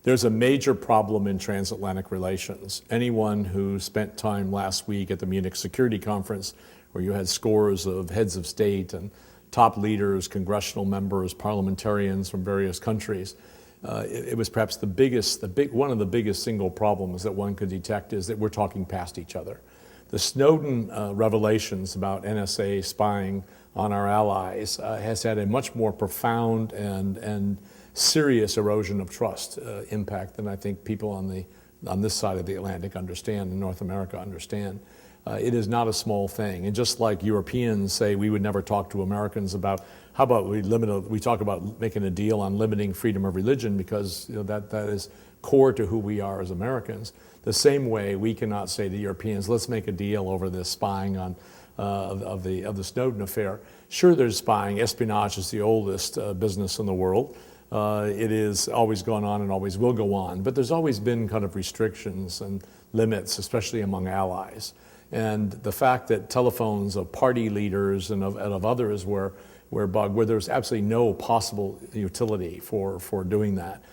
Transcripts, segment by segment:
There's a major problem in transatlantic relations. Anyone who spent time last week at the Munich Security Conference, where you had scores of heads of state and top leaders, congressional members, parliamentarians from various countries, it was perhaps one of the biggest single problems that one could detect is that we're talking past each other. The Snowden revelations about NSA spying on our allies has had a much more profound and serious erosion of trust impact than I think people on this side of the Atlantic understand and North America understand. It is not a small thing. And just like Europeans say we would never talk to Americans about, how about we talk about making a deal on limiting freedom of religion because that is core to who we are as Americans. The same way we cannot say to Europeans, let's make a deal over this spying on of the Snowden affair. Sure, there's spying. Espionage is the oldest business in the world. It is always gone on and always will go on. But there's always been kind of restrictions and limits, especially among allies. And the fact that telephones of party leaders and of others were bugged, where there's absolutely no possible utility for doing that,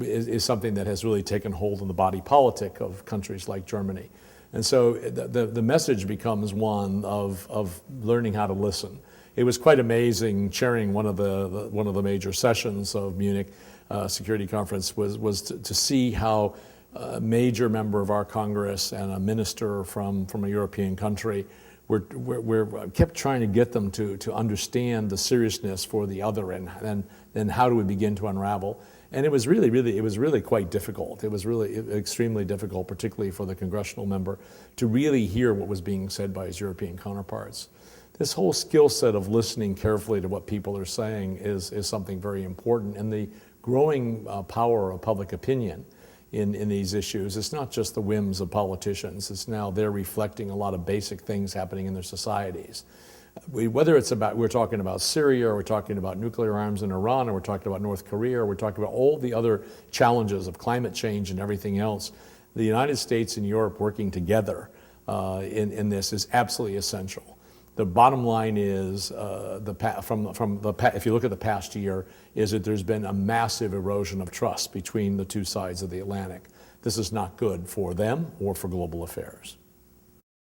is something that has really taken hold in the body politic of countries like Germany. And so the message becomes one of learning how to listen. It was quite amazing chairing one of the major sessions of Munich Security Conference was to see how a major member of our Congress and a minister from a European country we kept trying to get them to understand the seriousness for the other and how do we begin to unravel. And it was really quite difficult. It was really extremely difficult, particularly for the congressional member, to really hear what was being said by his European counterparts. This whole skill set of listening carefully to what people are saying is something very important. And the growing power of public opinion in these issues, it's not just the whims of politicians. It's now they're reflecting a lot of basic things happening in their societies. Whether it's we're talking about Syria, or we're talking about nuclear arms in Iran, or we're talking about North Korea, or we're talking about all the other challenges of climate change and everything else, the United States and Europe working together in this is absolutely essential. The bottom line is, if you look at the past year, is that there's been a massive erosion of trust between the two sides of the Atlantic. This is not good for them or for global affairs.